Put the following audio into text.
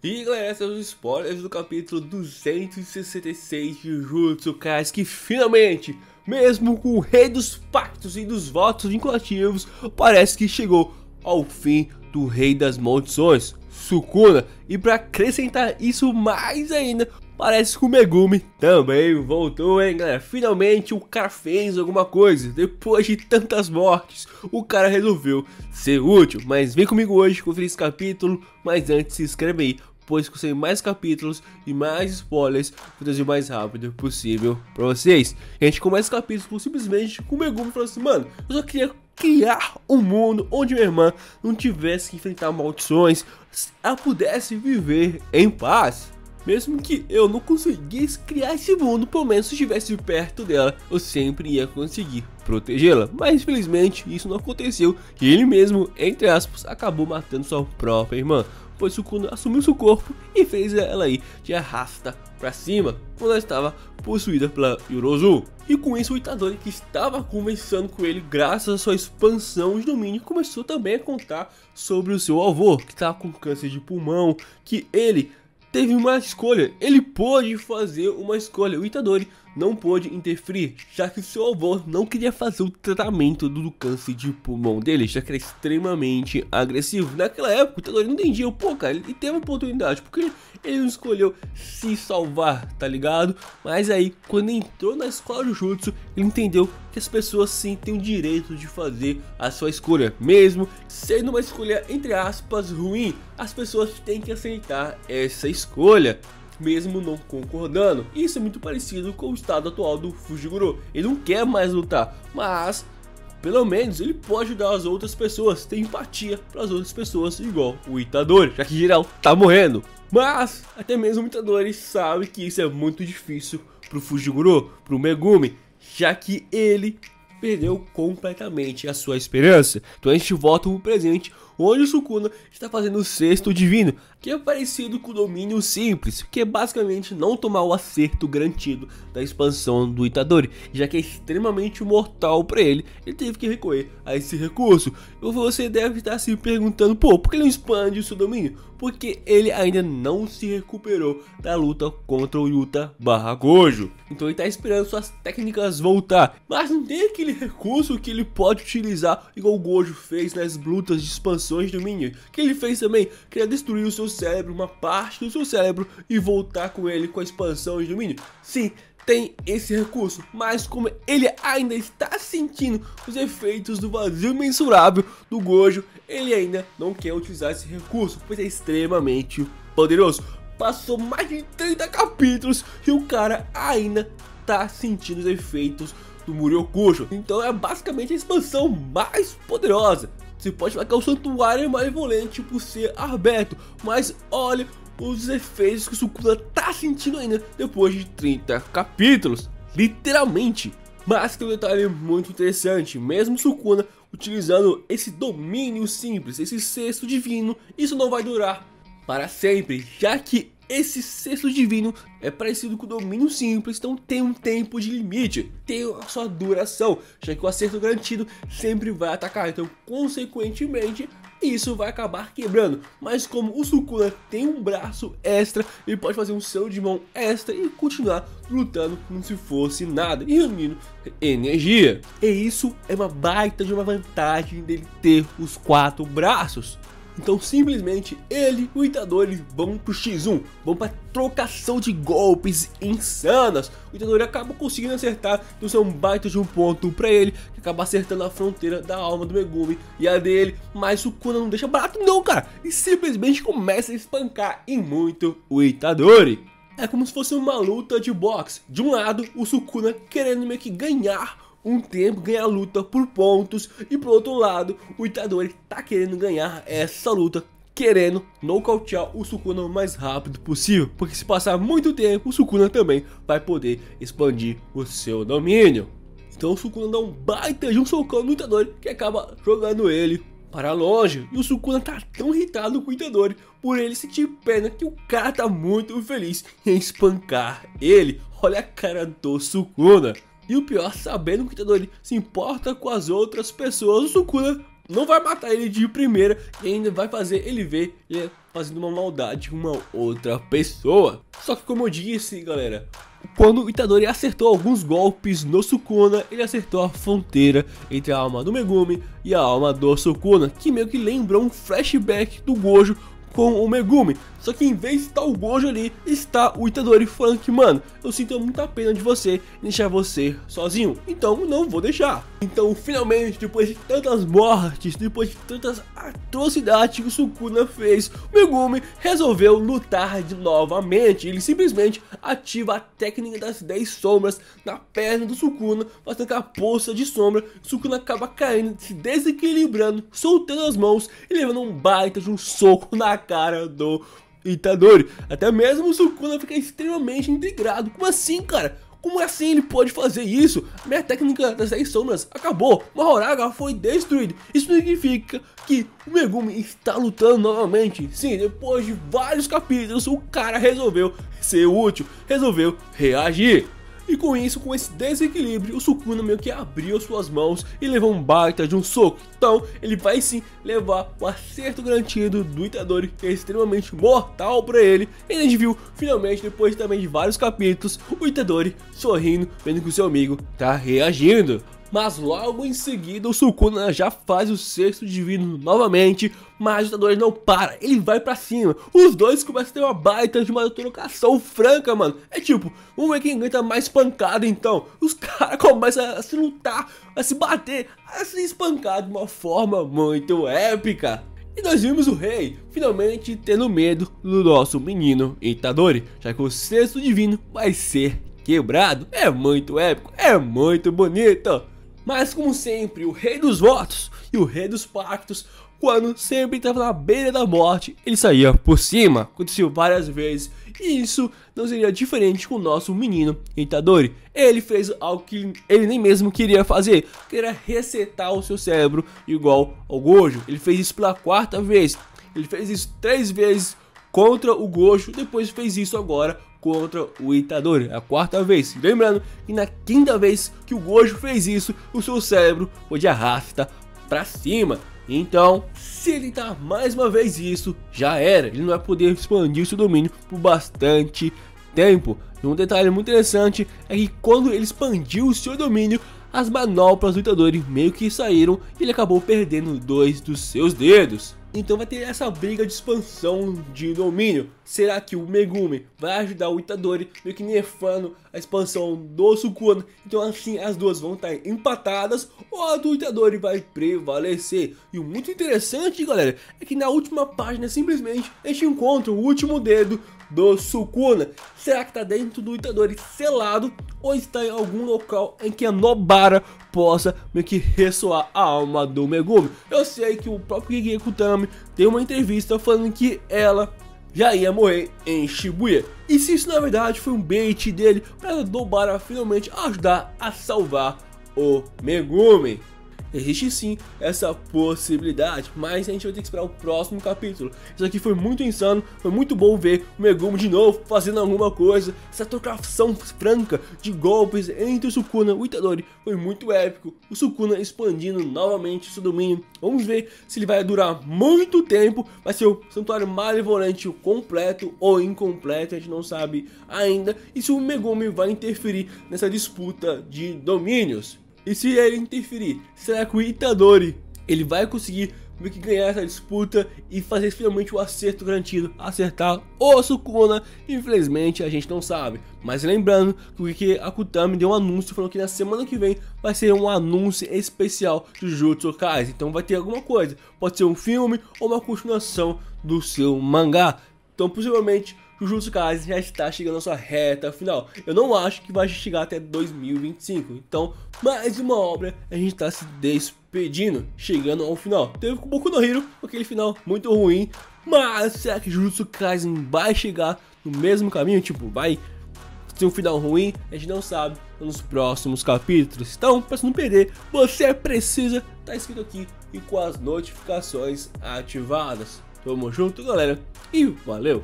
E galera, esses são os spoilers do capítulo 266 de Jujutsu Kaisen, que finalmente, mesmo com o rei dos pactos e dos votos vinculativos, parece que chegou ao fim do rei das maldições, Sukuna. E para acrescentar isso mais ainda, parece que o Megumi também voltou, hein galera. Finalmente o cara fez alguma coisa, depois de tantas mortes, o cara resolveu ser útil. Mas vem comigo hoje conferir esse capítulo, mas antes se inscreve aí, pois que eu sei mais capítulos e mais spoilers, vou trazer o mais rápido possível pra vocês. E a gente começa o capítulo simplesmente com o Megumi falando assim: mano, eu só queria criar um mundo onde minha irmã não tivesse que enfrentar maldições, ela pudesse viver em paz. Mesmo que eu não conseguisse criar esse mundo, pelo menos se estivesse perto dela, eu sempre ia conseguir protegê-la. Mas infelizmente isso não aconteceu e ele mesmo, entre aspas, acabou matando sua própria irmã, pois Sukuna assumiu seu corpo e fez ela ir de arrasta pra cima quando ela estava possuída pela Yorozu. E com isso o Itadori, que estava conversando com ele graças à sua expansão de domínio, começou também a contar sobre o seu avô, que estava com câncer de pulmão, que ele teve uma escolha, ele pôde fazer uma escolha, o Itadori não pôde interferir, já que o seu avô não queria fazer o tratamento do câncer de pulmão dele, já que era extremamente agressivo. Naquela época o Itadori não entendia, pô cara, ele teve uma oportunidade, porque ele não escolheu se salvar, tá ligado? Mas aí, quando ele entrou na escola de Jutsu, ele entendeu que as pessoas sim têm o direito de fazer a sua escolha, mesmo sendo uma escolha entre aspas ruim, as pessoas têm que aceitar essa escolha, mesmo não concordando. Isso é muito parecido com o estado atual do Fushiguro. Ele não quer mais lutar, mas pelo menos ele pode ajudar as outras pessoas, ter empatia para as outras pessoas, igual o Itadori, já que geral tá morrendo. Mas até mesmo o Itadori sabe que isso é muito difícil pro Fushiguro, pro Megumi, já que ele perdeu completamente a sua esperança. Então a gente volta pro presente, onde o Sukuna está fazendo o sexto divino, que é parecido com o domínio simples, que é basicamente não tomar o acerto garantido da expansão do Itadori, já que é extremamente mortal para ele, ele teve que recorrer a esse recurso. E você deve estar se perguntando, pô, por que ele não expande o seu domínio? Porque ele ainda não se recuperou da luta contra o Yuta / Gojo. Então ele está esperando suas técnicas voltar, mas não tem aquele recurso que ele pode utilizar igual o Gojo fez nas lutas de expansões de domínio, que ele fez também, que era destruir o seu cérebro, uma parte do seu cérebro, e voltar com ele com a expansão de domínio. Sim, tem esse recurso, mas como ele ainda está sentindo os efeitos do vazio imensurável do Gojo, ele ainda não quer utilizar esse recurso, pois é extremamente poderoso. Passou mais de 30 capítulos e o cara ainda está sentindo os efeitos do Muryokusho. Então é basicamente a expansão mais poderosa. Você pode falar que é o santuário malevolente por ser aberto, mas olha os efeitos que o Sukuna tá sentindo ainda depois de 30 capítulos, literalmente. Mas tem um detalhe muito interessante, mesmo Sukuna utilizando esse domínio simples, esse sexto divino, isso não vai durar para sempre, já que esse sexto divino é parecido com o domínio simples, então tem um tempo de limite, tem a sua duração, já que o acerto garantido sempre vai atacar, então consequentemente isso vai acabar quebrando. Mas como o Sukuna tem um braço extra, ele pode fazer um selo de mão extra e continuar lutando como se fosse nada e reunindo energia. E isso é uma baita de uma vantagem dele ter os 4 braços. Então simplesmente ele e o Itadori vão pro X1, vão pra trocação de golpes insanas. O Itadori acaba conseguindo acertar, então isso é um baita de um ponto pra ele, que acaba acertando a fronteira da alma do Megumi e a dele. Mas o Sukuna não deixa barato não, cara, e simplesmente começa a espancar em muito o Itadori. É como se fosse uma luta de boxe. De um lado, o Sukuna querendo meio que ganhar um tempo, ganhar a luta por pontos, e pro outro lado o Itadori tá querendo ganhar essa luta, querendo nocautear o Sukuna o mais rápido possível, porque se passar muito tempo o Sukuna também vai poder expandir o seu domínio. Então o Sukuna dá um baita de um socão no Itadori, que acaba jogando ele para longe, e o Sukuna tá tão irritado com o Itadori por ele sentir pena que o cara tá muito feliz em espancar ele. Olha a cara do Sukuna. E o pior, sabendo que o Itadori se importa com as outras pessoas, o Sukuna não vai matar ele de primeira e ainda vai fazer ele ver ele fazendo uma maldade com uma outra pessoa. Só que como eu disse, galera, quando o Itadori acertou alguns golpes no Sukuna, ele acertou a fronteira entre a alma do Megumi e a alma do Sukuna, que meio que lembra um flashback do Gojo com o Megumi. Só que em vez de estar o Gojo ali, está o Itadori falando que, mano, eu sinto muita pena de você deixar você sozinho, então não vou deixar. Então finalmente, depois de tantas mortes, depois de tantas atrocidades que o Sukuna fez, o Megumi resolveu lutar novamente. Ele simplesmente ativa a técnica das 10 sombras na perna do Sukuna, fazendo com a poça de sombra. O Sukuna acaba caindo, se desequilibrando, soltando as mãos e levando um baita de um soco na cara do Itadori. Até mesmo o Sukuna fica extremamente intrigado. Como assim, cara? Como assim ele pode fazer isso? A minha técnica das 10 sombras acabou. Mahoraga foi destruído. Isso significa que o Megumi está lutando novamente. Sim, depois de vários capítulos, o cara resolveu ser útil, resolveu reagir. E com isso, com esse desequilíbrio, o Sukuna meio que abriu suas mãos e levou um baita de um soco. Então, ele vai sim levar o acerto garantido do Itadori, que é extremamente mortal pra ele. E a gente viu, finalmente, depois também de vários capítulos, o Itadori sorrindo, vendo que o seu amigo tá reagindo. Mas logo em seguida o Sukuna já faz o sexto divino novamente, mas o Itadori não para, ele vai pra cima. Os dois começam a ter uma baita de uma trocação franca, mano. É tipo, um é quem aguenta mais pancada, então. Os caras começam a se lutar, a se bater, a se espancar de uma forma muito épica. E nós vimos o rei finalmente tendo medo do nosso menino Itadori, já que o sexto divino vai ser quebrado. É muito épico, é muito bonito. Mas como sempre, o rei dos votos e o rei dos pactos, quando sempre estava na beira da morte, ele saía por cima. Aconteceu várias vezes e isso não seria diferente com o nosso menino Itadori. Ele fez algo que ele nem mesmo queria fazer, que era resetar o seu cérebro igual ao Gojo. Ele fez isso pela 4ª vez, ele fez isso 3 vezes contra o Gojo, depois fez isso agora contra o Itadori, a 4ª vez. Lembrando que na 5ª vez que o Gojo fez isso, o seu cérebro foi de arrasta pra cima. Então, se ele tentar mais uma vez isso, já era. Ele não vai poder expandir seu domínio por bastante tempo. E um detalhe muito interessante é que quando ele expandiu o seu domínio, as manoplas do Itadori meio que saíram e ele acabou perdendo 2 dos seus dedos. Então vai ter essa briga de expansão de domínio. Será que o Megumi vai ajudar o Itadori meio que nerfando a expansão do Sukuna? Então assim as duas vão estar empatadas, ou a do Itadori vai prevalecer. E o muito interessante, galera, é que na última página simplesmente a gente encontra o último dedo do Sukuna. Será que tá dentro do Itadori selado, ou está em algum local em que a Nobara possa meio que ressoar a alma do Megumi? Eu sei que o próprio Gege Akutami tem uma entrevista falando que ela já ia morrer em Shibuya. E se isso na verdade foi um bait dele para Nobara finalmente ajudar a salvar o Megumi? Existe sim essa possibilidade, mas a gente vai ter que esperar o próximo capítulo. Isso aqui foi muito insano, foi muito bom ver o Megumi de novo fazendo alguma coisa. Essa trocação franca de golpes entre o Sukuna e o Itadori foi muito épico. O Sukuna expandindo novamente seu domínio. Vamos ver se ele vai durar muito tempo. Vai ser o Santuário Malevolente completo ou incompleto, a gente não sabe ainda. E se o Megumi vai interferir nessa disputa de domínios. E se ele interferir, será que o Itadori ele vai conseguir meio que ganhar essa disputa e fazer finalmente o acerto garantido, acertar o Sukuna? Infelizmente a gente não sabe. Mas lembrando que o Gege Akutami deu um anúncio falando que na semana que vem vai ser um anúncio especial de Jujutsu Kaisen. Então vai ter alguma coisa, pode ser um filme ou uma continuação do seu mangá. Então possivelmente Jujutsu Kaisen já está chegando à sua reta final. Eu não acho que vai chegar até 2025. Então, mais uma obra, a gente está se despedindo, chegando ao final. Teve com Boku no Hero, aquele final muito ruim. Mas será que Jujutsu Kaisen vai chegar no mesmo caminho? Tipo, vai ter um final ruim? A gente não sabe nos próximos capítulos. Então, para você não perder, você precisa estar inscrito aqui e com as notificações ativadas. Tamo junto, galera, e valeu!